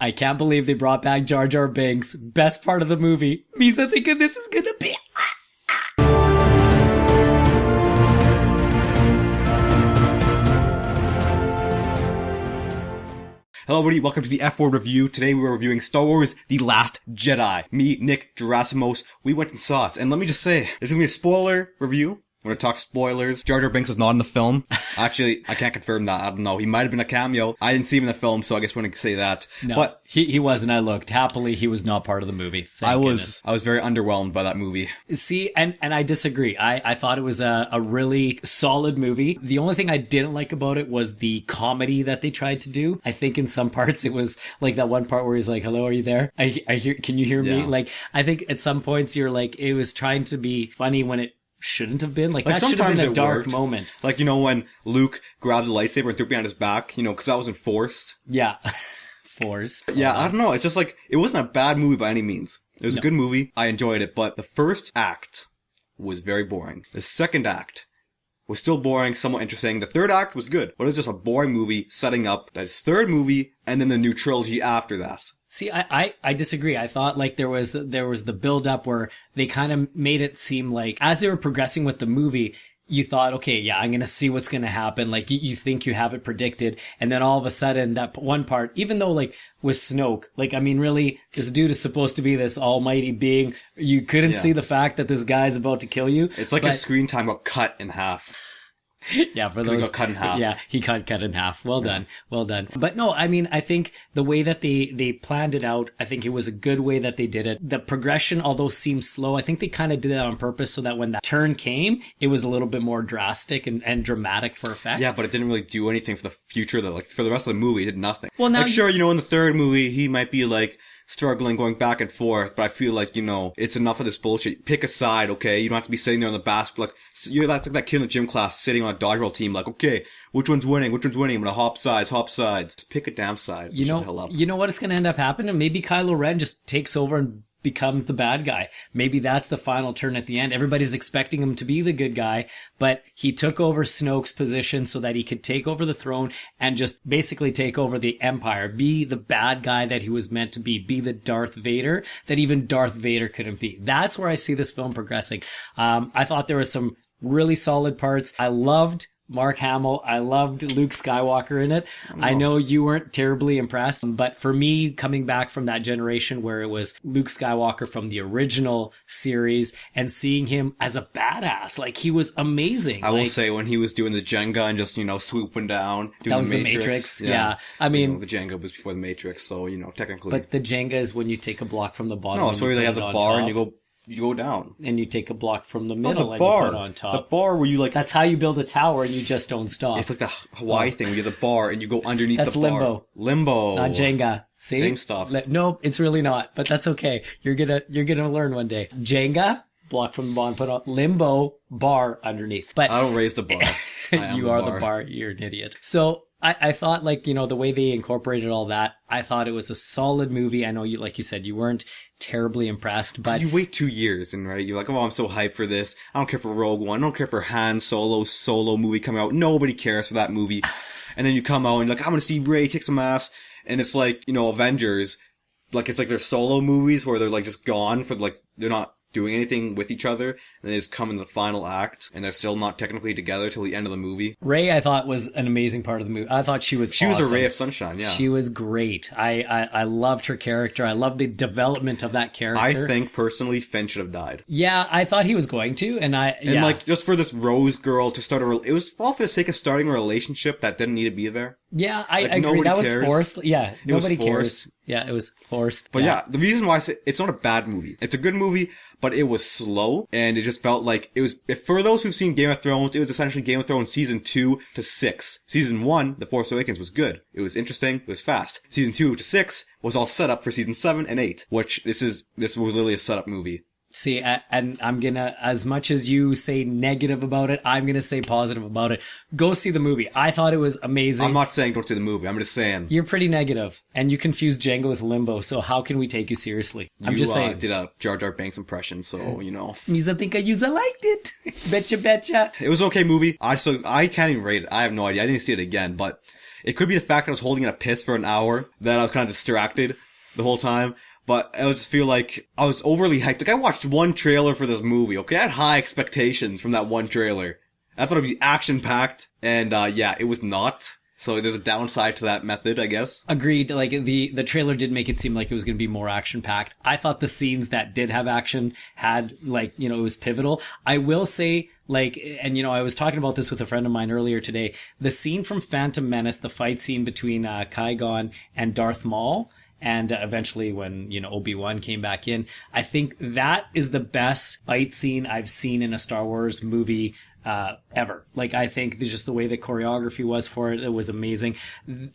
I can't believe they brought back Jar Jar Binks. Best part of the movie. Misa thinking this is gonna be... Hello everybody, welcome to the F-Word Review. Today we are reviewing Star Wars The Last Jedi. Me, Nick, Gerasimos, we went and saw it. And let me just say, this is going to be a spoiler review. We're going to talk spoilers. Jar Jar Binks was not in the film. Actually, I can't confirm that. I don't know. He might have been a cameo. I didn't see him in the film, so I guess we're going to say that. No, but he wasn't. I looked. Happily, he was not part of the movie. I was very underwhelmed by that movie. See, and I disagree. I thought it was a really solid movie. The only thing I didn't like about it was the comedy that they tried to do. I think in some parts it was like that one part where he's like, "Hello, are you there? I hear. Can you hear me?" Yeah. Like, I think at some points you're like, it was trying to be funny when it shouldn't have been. Like that should have been a dark moment. Like, you know, when Luke grabbed the lightsaber and threw it behind his back, you know, because that wasn't forced. Yeah. Forced. Yeah, I don't know. It's just like, it wasn't a bad movie by any means. It was a good movie. I enjoyed it, but the first act was very boring. The second act was still boring, somewhat interesting. The third act was good, but it was just a boring movie setting up his third movie and then the new trilogy after that. See, I disagree. I thought like there was the build up where they kind of made it seem like as they were progressing with the movie, you thought, okay, yeah, I'm going to see what's going to happen. Like you think you have it predicted. And then all of a sudden that one part, even though like with Snoke, like, I mean, really, this dude is supposed to be this almighty being. You couldn't see the fact that this guy's about to kill you. It's like his screen time got cut in half. Yeah, for those. He got cut in half. Yeah, he got cut in half. Well done. Well done. But no, I mean, I think the way that they planned it out, I think it was a good way that they did it. The progression, although seemed slow, I think they kind of did that on purpose so that when that turn came, it was a little bit more drastic and dramatic for effect. Yeah, but it didn't really do anything for the future though. Like, for the rest of the movie, it did nothing. Well, now like, sure, you know, in the third movie, he might be like, struggling, going back and forth, but I feel like, you know, it's enough of this bullshit. Pick a side, okay? You don't have to be sitting there on the basket, like, that's like that kid in the gym class sitting on a dodgeball team, like, okay, which one's winning? I'm gonna hop sides. Just pick a damn side. You know what is gonna end up happening? Maybe Kylo Ren just takes over and becomes the bad guy. Maybe that's the final turn at the end. Everybody's expecting him to be the good guy, but he took over Snoke's position so that he could take over the throne and just basically take over the Empire, be the bad guy that he was meant to be the Darth Vader that even Darth Vader couldn't be. That's where I see this film progressing. I thought there were some really solid parts. I loved Mark Hamill. I loved Luke Skywalker in it. I know you weren't terribly impressed, but for me, coming back from that generation where it was Luke Skywalker from the original series and seeing him as a badass, like he was amazing. I will say when he was doing the Jenga and just, you know, swooping down, doing that was the Matrix. Yeah. I mean, you know, the Jenga was before the Matrix, so, you know, technically. But the Jenga is when you take a block from the bottom. No, it's where they have the bar and you go down. And you take a block from the middle and you put it on top. The bar where you like... That's how you build a tower and you just don't stop. It's like the Hawaii thing where you have the bar and you go underneath the bar. That's limbo. Limbo. Not Jenga. See? Same stuff. No, it's really not, but that's okay. You're gonna learn one day. Jenga, block from the bottom, put on limbo, bar underneath. But I don't raise the bar. You are the bar. You're an idiot. So I thought, like, you know, the way they incorporated all that, I thought it was a solid movie. I know you, like you said, you weren't terribly impressed, but you wait 2 years and right, you're like, oh, I'm so hyped for this. I don't care for Rogue One. I don't care for Han solo movie coming out. Nobody cares for that movie. And then you come out and you're like, I'm gonna see Rey kick some ass. And it's like, you know, Avengers, like, it's like their solo movies where they're like just gone for like, they're not doing anything with each other, and they just come in the final act, and they're still not technically together till the end of the movie. Rey, I thought, was an amazing part of the movie. I thought she was awesome. Was a ray of sunshine, yeah. She was great. I loved her character. I loved the development of that character. I think, personally, Finn should have died. Yeah, I thought he was going to, and like, just for this Rose girl to start it was all for the sake of starting a relationship that didn't need to be there. Yeah, I agree. That was forced. Yeah, nobody cares. Yeah, it was forced. But yeah, the reason why I say it's not a bad movie. It's a good movie, but it was slow, and it just felt like it was, for those who've seen Game of Thrones, it was essentially Game of Thrones season 2 to 6. Season 1, The Force Awakens, was good. It was interesting, it was fast. Season 2 to 6 was all set up for season 7 and 8, which this was literally a setup movie. See, and I'm gonna, as much as you say negative about it, I'm gonna say positive about it. Go see the movie. I thought it was amazing. I'm not saying don't see the movie. I'm just saying. You're pretty negative, and you confused Django with Limbo, so how can we take you seriously? I'm just saying. You did a Jar Jar Binks impression, so, you know. Misa think I liked it. Betcha. It was an okay movie. I can't even rate it. I have no idea. I didn't see it again, but It could be the fact that I was holding in a piss for an hour, that I was kind of distracted the whole time. But I just feel like I was overly hyped. Like, I watched one trailer for this movie, okay? I had high expectations from that one trailer. I thought it'd be action-packed, and yeah, it was not. So there's a downside to that method, I guess. Agreed. Like, the trailer did make it seem like it was going to be more action-packed. I thought the scenes that did have action had, like, you know, it was pivotal. I will say, like, and you know, I was talking about this with a friend of mine earlier today. The scene from Phantom Menace, the fight scene between Qui-Gon and Darth Maul, and eventually when, you know, Obi-Wan came back in, I think that is the best fight scene I've seen in a Star Wars movie ever. Like, I think just the way the choreography was for it, it was amazing. In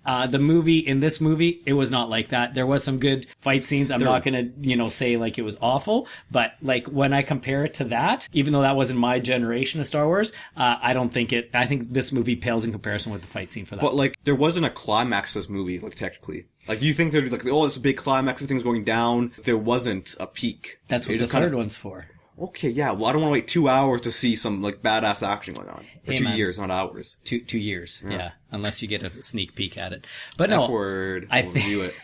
this movie, it was not like that. There was some good fight scenes. I'm not gonna, you know, say like it was awful, but like when I compare it to that, even though that wasn't my generation of Star Wars, I think this movie pales in comparison with the fight scene for that. But like, there wasn't a climax to this movie, like, technically. Like, you think there'd be like, oh, it's a big climax, everything's going down. There wasn't a peak. That's what the third one's for. Okay, yeah, well, I don't want to wait 2 hours to see some, like, badass action going on. For 2 years, not hours. 2 years, yeah. Unless you get a sneak peek at it. But no, I review it.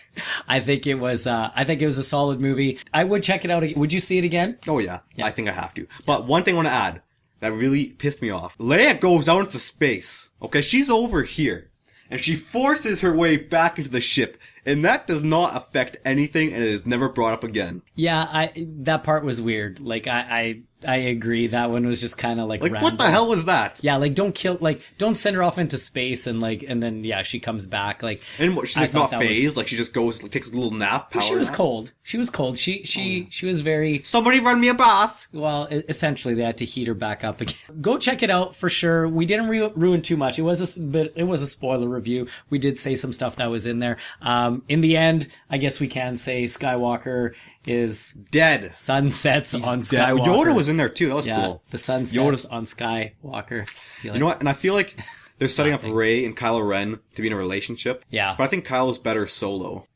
I think it was a solid movie. I would check it out again. Would you see it again? Oh, yeah. I think I have to. But one thing I want to add that really pissed me off. Leia goes out into space. Okay, she's over here. And she forces her way back into the ship. And that does not affect anything, and it is never brought up again. Yeah, that part was weird. Like, I agree. That one was just kind of like random. What the hell was that? Yeah, like, don't send her off into space and then, yeah, she comes back. Like, and she's like not phased, like she just goes, like, takes a little nap. She was cold. She was cold. She was very... Somebody run me a bath! Well, essentially they had to heat her back up again. Go check it out for sure. We didn't ruin too much. It was a spoiler review. We did say some stuff that was in there. In the end, I guess we can say Skywalker is dead. Sun sets on dead. Skywalker. Yoda was in there too. That was cool. The sun sets on Skywalker. You know what? And I feel like they're setting up Rey and Kylo Ren to be in a relationship. Yeah. But I think Kylo's better solo.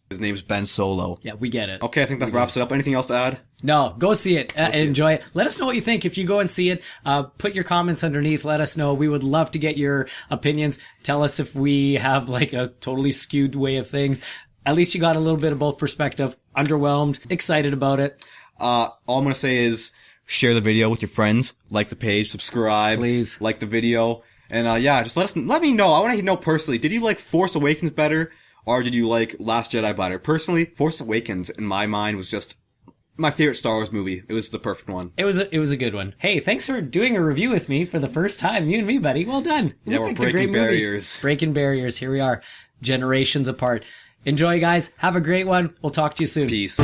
His name's Ben Solo. Yeah, we get it. Okay, I think that wraps it up. Anything else to add? No, go see it. Enjoy it. Let us know what you think. If you go and see it, put your comments underneath. Let us know. We would love to get your opinions. Tell us if we have like a totally skewed way of things. At least you got a little bit of both perspective. Underwhelmed. Excited about it. All I'm going to say is share the video with your friends. Like the page. Subscribe. Please. Like the video. And yeah, just let me know. I want to know personally. Did you like Force Awakens better? Or did you like Last Jedi better? Personally, Force Awakens, in my mind, was just my favorite Star Wars movie. It was the perfect one. It was a good one. Hey, thanks for doing a review with me for the first time. You and me, buddy. Well done. Yeah, we're breaking barriers. Breaking barriers. Here we are. Generations apart. Enjoy, guys. Have a great one. We'll talk to you soon. Peace.